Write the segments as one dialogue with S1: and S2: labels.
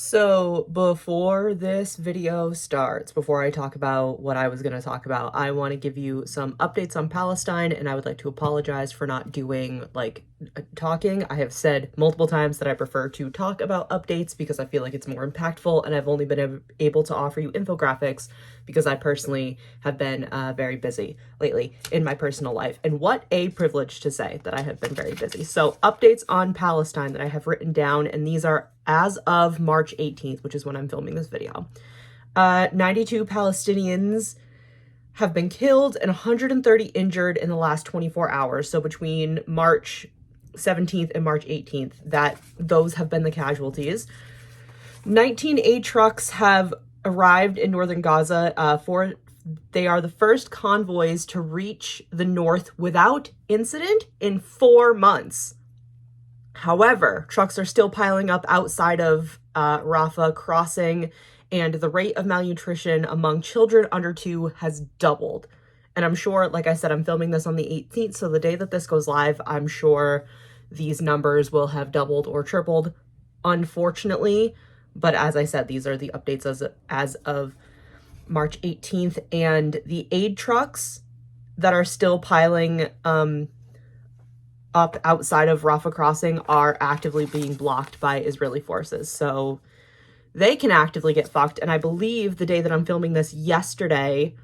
S1: So before this video starts, before I talk about what I was going to talk about, I want to give you some updates on Palestine, and I would like to apologize for not doing talking. I have said multiple times that I prefer to talk about updates because I feel like it's more impactful, and I've only been able to offer you infographics because I personally have been very busy lately in my personal life. And what a privilege to say that I have been very busy. So updates on Palestine that I have written down, and these are as of March 18th, which is when I'm filming this video. 92 Palestinians have been killed and 130 injured in the last 24 hours. So between March 17th and March 18th, those have been the casualties. 19 aid trucks have arrived in northern Gaza. They are the first convoys to reach the north without incident in 4 months. However, trucks are still piling up outside of Rafah crossing, and the rate of malnutrition among children under 2 has doubled. And I'm sure, like I said, I'm filming this on the 18th, so the day that this goes live, I'm sure these numbers will have doubled or tripled, unfortunately. But as I said, these are the updates as of March 18th, and the aid trucks that are still piling up outside of Rafah crossing are actively being blocked by Israeli forces. So they can actively get fucked. And I believe the day that I'm filming this, yesterday,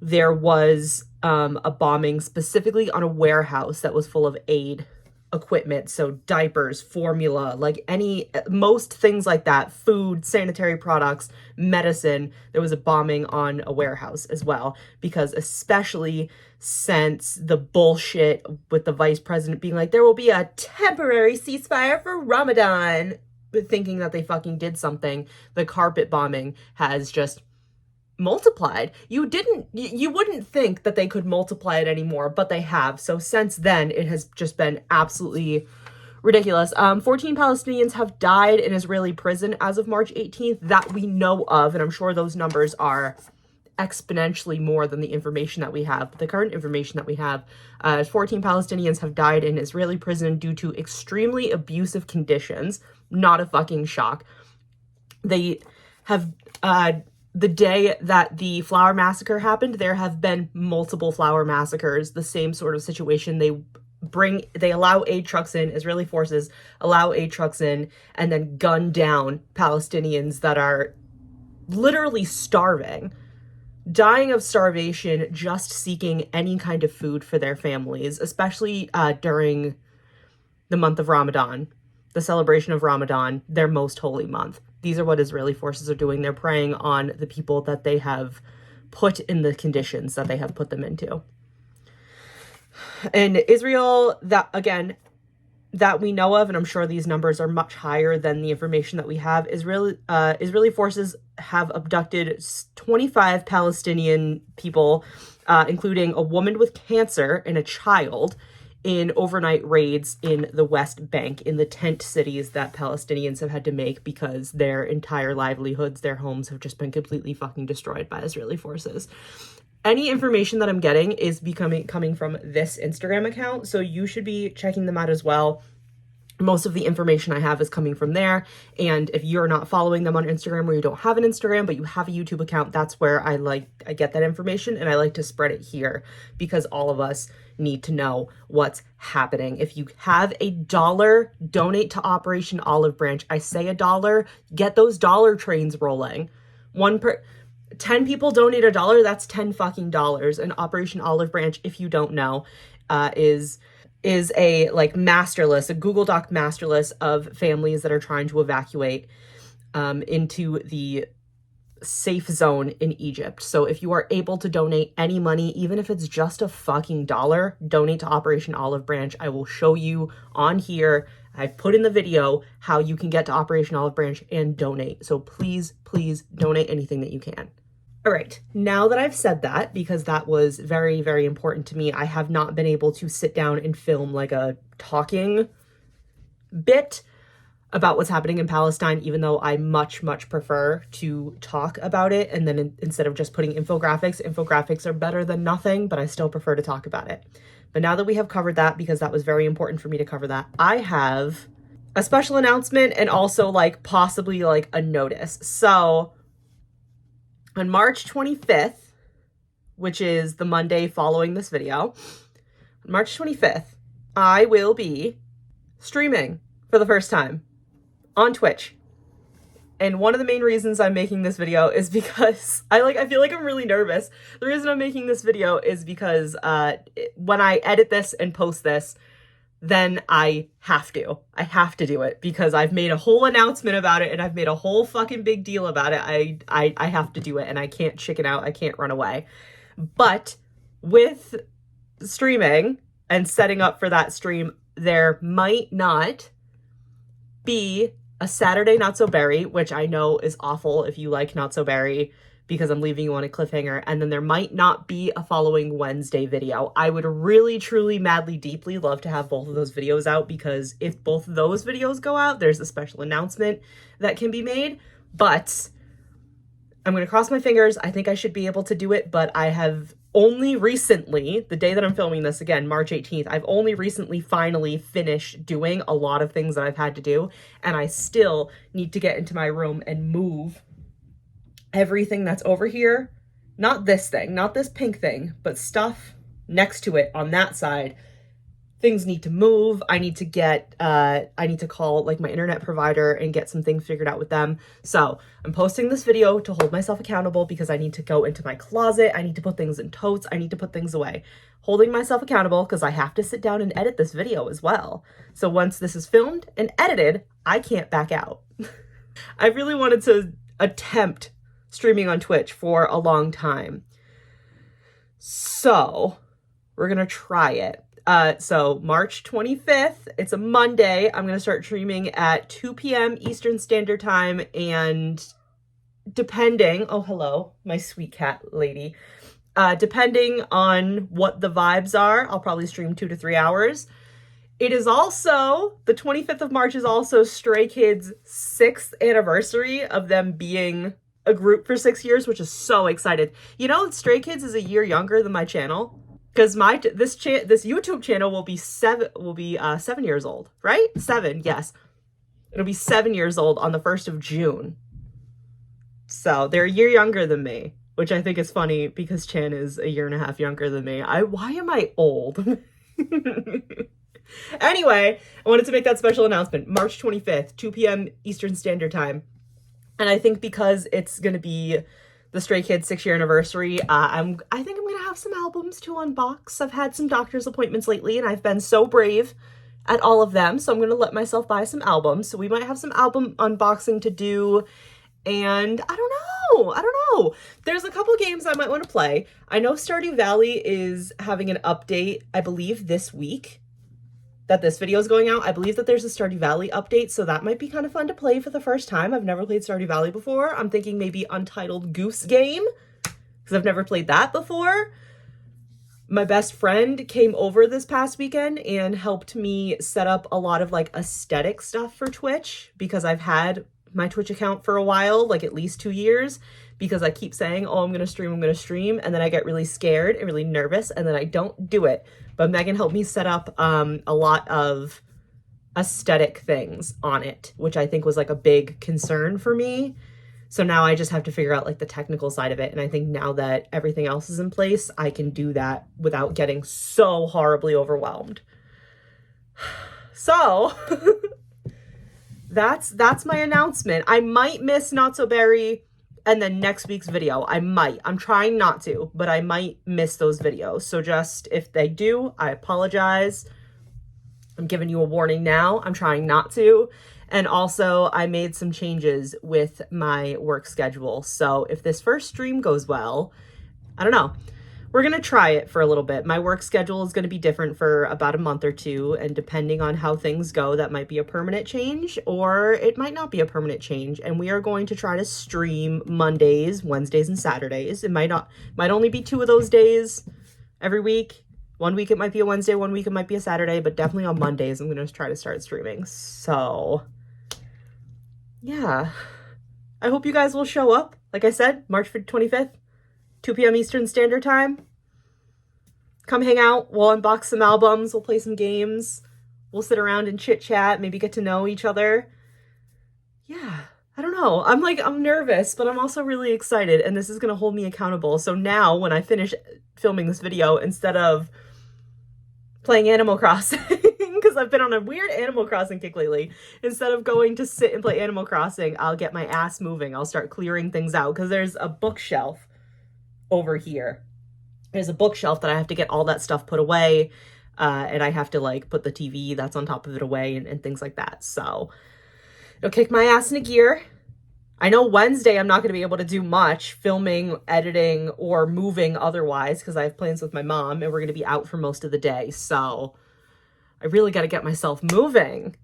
S1: there was a bombing specifically on a warehouse that was full of aid equipment. So diapers, formula, most things like that, food, sanitary products, medicine. There was a bombing on a warehouse as well, because especially since the bullshit with the vice president being like, there will be a temporary ceasefire for Ramadan, thinking that they fucking did something, the carpet bombing has just multiplied. You wouldn't think that they could multiply it anymore, but they have. So since then, it has just been absolutely ridiculous. 14 Palestinians have died in Israeli prison as of March 18th that we know of, and I'm sure those numbers are exponentially more than the information that we have. But the current information that we have, 14 Palestinians have died in Israeli prison due to extremely abusive conditions. Not a fucking shock. They have the day that the flower massacre happened, there have been multiple flower massacres, the same sort of situation. They allow aid trucks in, Israeli forces allow aid trucks in, and then gun down Palestinians that are literally starving, dying of starvation, just seeking any kind of food for their families, especially during the month of Ramadan, the celebration of Ramadan, their most holy month. These are what Israeli forces are doing. They're preying on the people that they have put in the conditions that they have put them into. And Israel, that we know of, and I'm sure these numbers are much higher than the information that we have, Israeli forces have abducted 25 Palestinian people, including a woman with cancer and a child, in overnight raids in the West Bank, in the tent cities that Palestinians have had to make because their entire livelihoods, their homes have just been completely fucking destroyed by Israeli forces. Any information that I'm getting is coming from this Instagram account, so you should be checking them out as well. Most of the information I have is coming from there, and if you're not following them on Instagram, or you don't have an Instagram but you have a YouTube account, that's where I get that information, and I like to spread it here because all of us need to know what's happening. If you have $1, donate to Operation Olive Branch. I say $1, get those dollar trains rolling. 10 people donate $1, that's 10 fucking dollars. And Operation Olive Branch, if you don't know, is a master list, a Google Doc master list of families that are trying to evacuate into the safe zone in Egypt. So if you are able to donate any money, even if it's just a fucking dollar, donate to Operation Olive Branch. I will show you on here. I've put in the video how you can get to Operation Olive Branch and donate. So please, please donate anything that you can. All right, now that I've said that, because that was very, very important to me, I have not been able to sit down and film like a talking bit about what's happening in Palestine, even though I much, much prefer to talk about it. And then instead of just putting infographics are better than nothing, but I still prefer to talk about it. But now that we have covered that, because that was very important for me to cover that, I have a special announcement and also like possibly like a notice. So on March 25th, which is the Monday following this video, on March 25th, I will be streaming for the first time on Twitch. And one of the main reasons I'm making this video is because I feel like I'm really nervous. The reason I'm making this video is because when I edit this and post this, then I have to do it because I've made a whole announcement about it and I've made a whole fucking big deal about it. I have to do it and I can't chicken out. I can't run away. But with streaming and setting up for that stream, there might not be a Saturday Not So Berry, which I know is awful if you like Not So Berry because I'm leaving you on a cliffhanger, and then there might not be a following Wednesday video. I would really, truly, madly, deeply love to have both of those videos out because if both of those videos go out, there's a special announcement that can be made, but I'm going to cross my fingers. I think I should be able to do it, but I have only recently, the day that I'm filming this, again, March 18th, I've only recently finally finished doing a lot of things that I've had to do, and I still need to get into my room and move everything that's over here. Not this thing, not this pink thing, but stuff next to it on that side. Things need to move. I need to call like my internet provider and get some things figured out with them. So I'm posting this video to hold myself accountable because I need to go into my closet. I need to put things in totes. I need to put things away. Holding myself accountable because I have to sit down and edit this video as well. So once this is filmed and edited, I can't back out. I really wanted to attempt streaming on Twitch for a long time. So we're going to try it. So March 25th, it's a Monday. I'm going to start streaming at 2 p.m. Eastern Standard Time, and depending, oh, hello, my sweet cat lady. Depending on what the vibes are, I'll probably stream 2 to 3 hours. It is also, the 25th of March is also Stray Kids' 6th anniversary of them being a group for 6 years, which is so excited. You know, Stray Kids is a year younger than my channel. Because this YouTube channel will be 7 years old, right? 7, yes. It'll be 7 years old on the 1st of June. So they're a year younger than me, which I think is funny because Chan is a year and a half younger than me. Why am I old? Anyway, I wanted to make that special announcement. March 25th, 2 p.m. Eastern Standard Time. And I think because it's going to be the Stray Kids 6-year anniversary, I think I'm going to have some albums to unbox. I've had some doctor's appointments lately, and I've been so brave at all of them, so I'm going to let myself buy some albums. So we might have some album unboxing to do, and I don't know. There's a couple games I might want to play. I know Stardew Valley is having an update, I believe, this week that this video is going out. I believe that there's a Stardew Valley update, so that might be kind of fun to play for the first time. I've never played Stardew Valley before. I'm thinking maybe Untitled Goose Game, because I've never played that before. My best friend came over this past weekend and helped me set up a lot of like aesthetic stuff for Twitch, because I've had my Twitch account for a while, like at least 2 years, because I keep saying, oh, I'm going to stream, and then I get really scared and really nervous, and then I don't do it. But Megan helped me set up a lot of aesthetic things on it, which I think was like a big concern for me. So now I just have to figure out like the technical side of it. And I think now that everything else is in place, I can do that without getting so horribly overwhelmed. So that's my announcement. I might miss Not So Berry and then next week's video. I might. I'm trying not to, but I might miss those videos. So just if they do, I apologize. I'm giving you a warning now. I'm trying not to. And also, I made some changes with my work schedule. So if this first stream goes well, I don't know. We're going to try it for a little bit. My work schedule is going to be different for about a month or two, and depending on how things go, that might be a permanent change, or it might not be a permanent change. And we are going to try to stream Mondays, Wednesdays, and Saturdays. It might only be 2 of those days every week. One week it might be a Wednesday, one week it might be a Saturday, but definitely on Mondays I'm going to try to start streaming. So, yeah. I hope you guys will show up. Like I said, March 25th. 2 p.m. Eastern Standard Time. Come hang out. We'll unbox some albums. We'll play some games. We'll sit around and chit chat, maybe get to know each other. Yeah, I don't know. I'm nervous, but I'm also really excited, and this is going to hold me accountable. So now when I finish filming this video, instead of playing Animal Crossing, because I've been on a weird Animal Crossing kick lately, instead of going to sit and play Animal Crossing, I'll get my ass moving. I'll start clearing things out, because there's a bookshelf over here. There's a bookshelf that I have to get all that stuff put away, and I have to like put the TV that's on top of it away and things like that. So it'll kick my ass into gear. I know Wednesday I'm not going to be able to do much filming, editing, or moving otherwise, because I have plans with my mom and we're going to be out for most of the day. So I really got to get myself moving.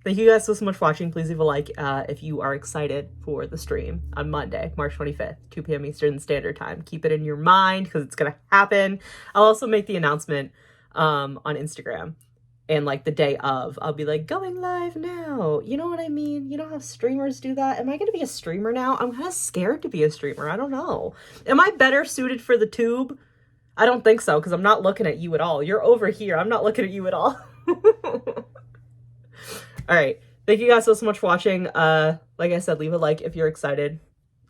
S1: Thank you guys so much for watching. Please leave a like if you are excited for the stream on Monday, March 25th, 2 p.m. Eastern Standard Time. Keep it in your mind because it's going to happen. I'll also make the announcement on Instagram. And like the day of, I'll be like, going live now. You know what I mean? You know how streamers do that? Am I going to be a streamer now? I'm kind of scared to be a streamer. I don't know. Am I better suited for the tube? I don't think so, because I'm not looking at you at all. You're over here. I'm not looking at you at all. All right. Thank you guys so much for watching. Like I said, leave a like if you're excited.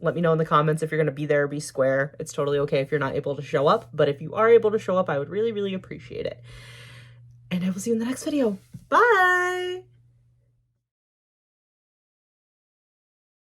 S1: Let me know in the comments if you're going to be there, be square. It's totally okay if you're not able to show up. But if you are able to show up, I would really, really appreciate it. And I will see you in the next video. Bye!